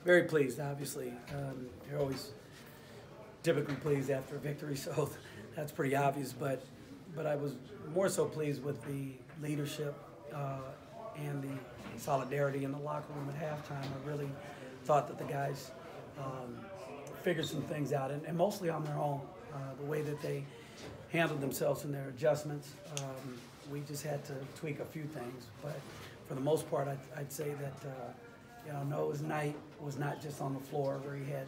Very pleased, obviously. You're always typically pleased after a victory, so that's pretty obvious. But I was more so pleased with the leadership and the solidarity in the locker room at halftime. I really thought that the guys figured some things out, and mostly on their own. The way that they handled themselves in their adjustments, we just had to tweak a few things. But for the most part, I'd say that Noah's night was not just on the floor where he had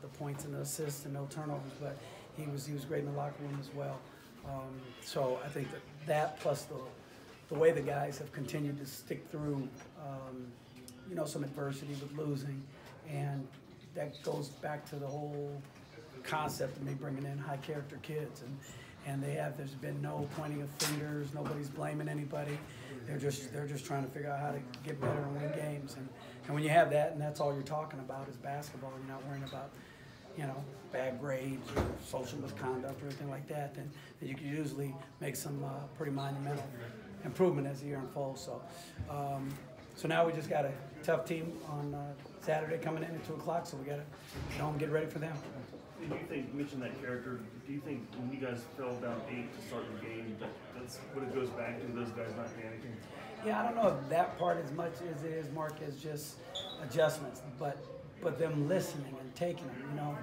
the points and the assists and no turnovers, but he was great in the locker room as well. So I think that plus the way the guys have continued to stick through, some adversity with losing, and that goes back to the whole concept of me bringing in high character kids, and there's been no pointing of fingers, nobody's blaming anybody. They're just trying to figure out how to get better and win games, and when you have that and that's all you're talking about is basketball, you're not worrying about bad grades or social misconduct or anything like that, then you can usually make some pretty monumental improvement as the year unfolds. So now we just got a tough team on Saturday coming in at 2 o'clock, so we got to go home and get ready for them. Do you think, you mentioned that character, do you think when you guys fell down 8 to start the game, that's what it goes back to, those guys not panicking? Yeah, I don't know if that part as much as it is, Mark, is just adjustments, but them listening and taking them,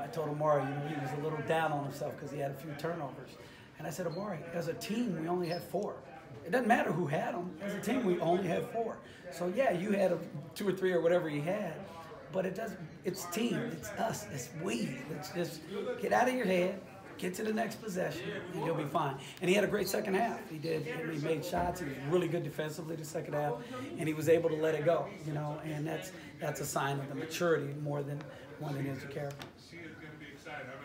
I told Amari, he was a little down on himself because he had a few turnovers. And I said, Amari, as a team, we only had 4. It doesn't matter who had them. As a team, we only had 4. So, yeah, you had 2 or 3 or whatever you had, but it doesn't. It's team. It's us. It's we. Let's just get out of your head, get to the next possession, and you'll be fine. And he had a great second half. He did. He made shots. He was really good defensively the second half, and he was able to let it go. And that's a sign of the maturity more than his character.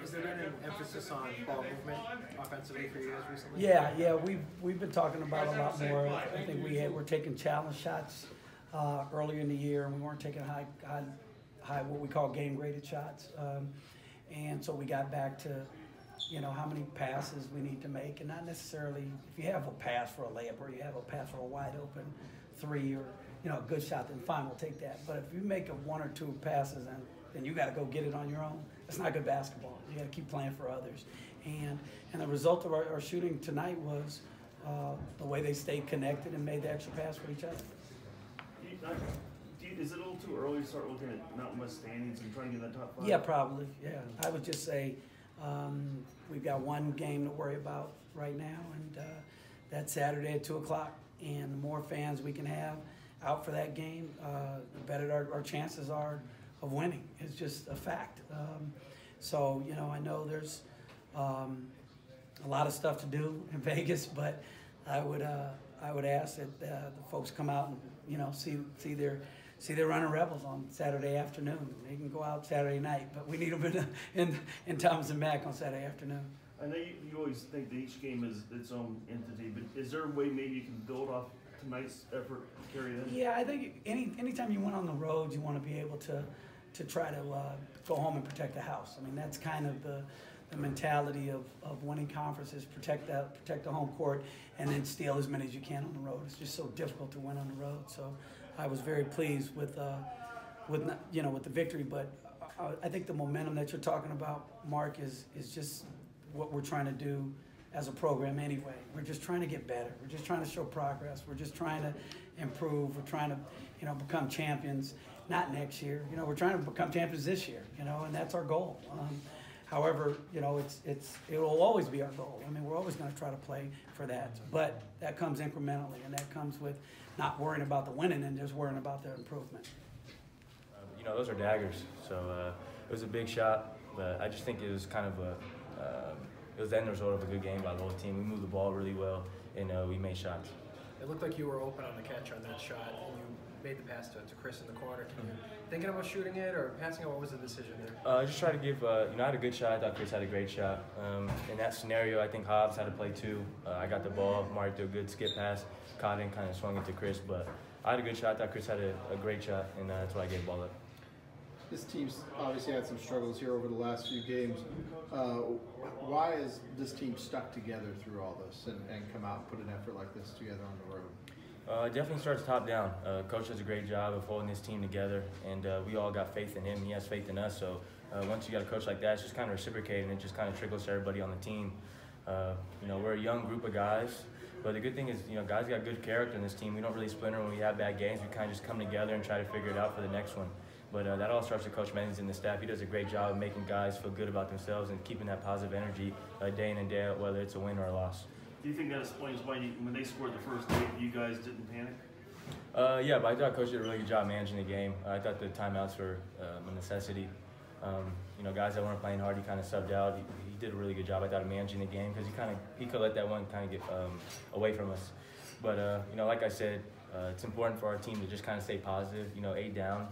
Has there been an emphasis on ball movement offensively for you guys recently? Yeah, we've been talking about a lot more. I think we're taking challenge shots earlier in the year, and we weren't taking high what we call game graded shots. And so we got back to how many passes we need to make, and not necessarily if you have a pass for a layup or you have a pass for a wide open 3 or a good shot, then fine, we'll take that. But if you make 1 or 2 passes and then you got to go get it on your own, that's not good basketball. You got to keep playing for others. And the result of our shooting tonight was the way they stayed connected and made the extra pass for each other. Is it a little too early to start looking at Mountain West standings and trying to get in that top 5? Yeah, probably. Yeah, I would just say we've got one game to worry about right now, and that's Saturday at 2 o'clock. And the more fans we can have out for that game, the better our chances are of winning. It's just a fact. So I know there's a lot of stuff to do in Vegas, but I would ask that the folks come out and see their running Rebels on Saturday afternoon. They can go out Saturday night, but we need them in Thomas and Mack on Saturday afternoon. I know you always think that each game is its own entity, but is there a way maybe you can build off tonight's effort to carry that? Yeah, I think anytime you went on the road, you want to be able to try to go home and protect the house. I mean, that's kind of the mentality of winning conferences, protect the home court, and then steal as many as you can on the road. It's just so difficult to win on the road. So I was very pleased with the victory, but I think the momentum that you're talking about, Mark, is just what we're trying to do as a program anyway. We're just trying to get better. We're just trying to show progress. We're just trying to improve. We're trying to become champions. Not next year, we're trying to become champions this year, and that's our goal. However, it will always be our goal. I mean, we're always going to try to play for that, but that comes incrementally, and that comes with not worrying about the winning and just worrying about their improvement. Those are daggers, so it was a big shot, but I just think it was kind of it was the end result of a good game by the whole team. We moved the ball really well, and we made shots. It looked like you were open on the catch on that shot, and you made the pass to Chris in the corner. Thinking about shooting it or passing it, what was the decision there? I just tried to give, I had a good shot. I thought Chris had a great shot. In that scenario, I think Hobbs had to play too. I got the ball. Mark threw a good skip pass. Caught it and kind of swung it to Chris. But I had a good shot. I thought Chris had a great shot, and that's why I gave the ball up. This team's obviously had some struggles here over the last few games. Why is this team stuck together through all this and come out and put an effort like this together on the road? It definitely starts top down. Coach does a great job of holding his team together, and we all got faith in him. He has faith in us. So once you got a coach like that, it's just kind of reciprocating. It just kind of trickles to everybody on the team. We're a young group of guys, but the good thing is, guys got good character in this team. We don't really splinter when we have bad games. We kind of just come together and try to figure it out for the next one. But that all starts with Coach Mennings and the staff. He does a great job of making guys feel good about themselves and keeping that positive energy day in and day out, whether it's a win or a loss. Do you think that explains why when they scored the first goal, you guys didn't panic? Yeah, but I thought Coach did a really good job managing the game. I thought the timeouts were a necessity. Guys that weren't playing hard, he kind of subbed out. He did a really good job, I thought, of managing the game because he could let that one kind of get away from us. But like I said, it's important for our team to just kind of stay positive. 8 down.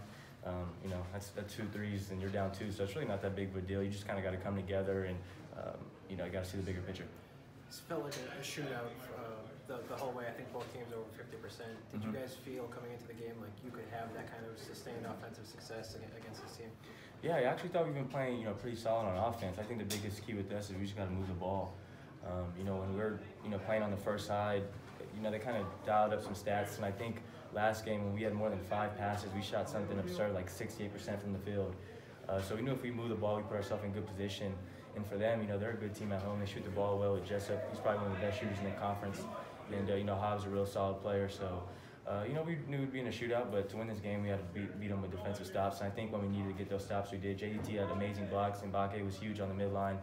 That's 2 threes and you're down 2, so it's really not that big of a deal. You just kind of got to come together and you got to see the bigger picture. This felt like a shootout the whole way. I think both teams over 50%. Did you guys feel coming into the game like you could have that kind of sustained offensive success against this team? Yeah, I actually thought we've been playing pretty solid on offense. I think the biggest key with us is we just got to move the ball. When we're playing on the first side, they kind of dialed up some stats, and I think last game when we had more than 5 passes, we shot something absurd like 68% from the field. So we knew if we move the ball, we put ourselves in good position. And for them, they're a good team at home. They shoot the ball well with Jessup. He's probably one of the best shooters in the conference. And, Hobbs is a real solid player. So, we knew we'd be in a shootout, but to win this game, we had to beat them with defensive stops. And I think when we needed to get those stops, we did. JDT had amazing blocks, and Mbake was huge on the midline.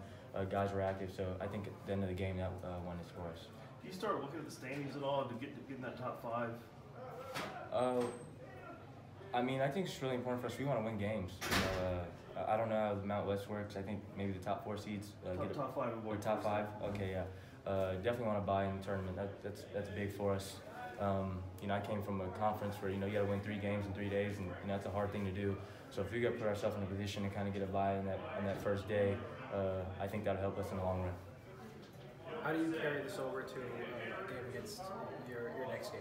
Guys were active. So I think at the end of the game, that won it for us. Do you start looking at the standings at all to get in that top 5? I think it's really important for us. We want to win games. I don't know how the Mount West works. I think maybe the top 4 seeds get top 5 or top 5. Okay, yeah. Definitely want to buy in the tournament. That's big for us. I came from a conference where you got to win 3 games in 3 days, and that's a hard thing to do. So if we got to put ourselves in a position to kind of get a buy on that first day, I think that'll help us in the long run. How do you carry this over to a game against your next game?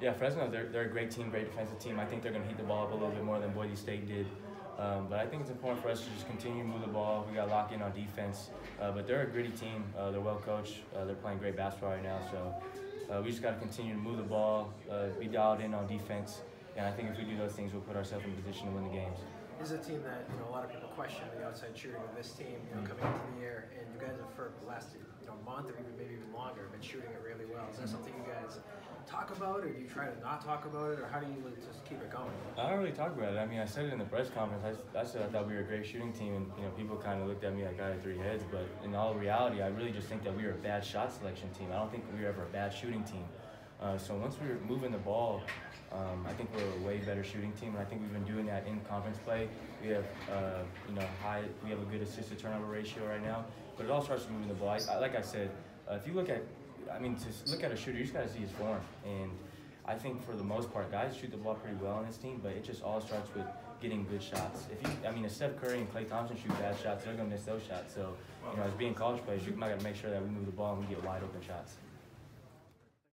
Yeah, Fresno, they're a great team, great defensive team. I think they're going to heat the ball up a little bit more than Boise State did. But I think it's important for us to just continue to move the ball. We got to lock in on defense. But they're a gritty team. They're well coached. They're playing great basketball right now. So we just got to continue to move the ball, be dialed in on defense. And I think if we do those things, we'll put ourselves in a position to win the games. This is a team that a lot of people question the outside shooting of this team. Coming into the year, and you guys have for the last month or maybe even longer been shooting it really well. Is that something you guys talk about, or do you try to not talk about it, or how do you just keep it going? I don't really talk about it. I said it in the press conference. I said I thought we were a great shooting team, and people kind of looked at me like I had 3 heads. But in all reality, I really just think that we were a bad shot selection team. I don't think we were ever a bad shooting team. So once we were moving the ball, I think we're a way better shooting team, and I think we've been doing that in conference play. We have, we have a good assist to turnover ratio right now. But it all starts with moving the ball. Like I said, if you look at, to look at a shooter, you just got to see his form. And I think for the most part, guys shoot the ball pretty well on this team, but it just all starts with getting good shots. If Steph Curry and Klay Thompson shoot bad shots, they're going to miss those shots. So, as being college players, you might got to make sure that we move the ball and we get wide open shots.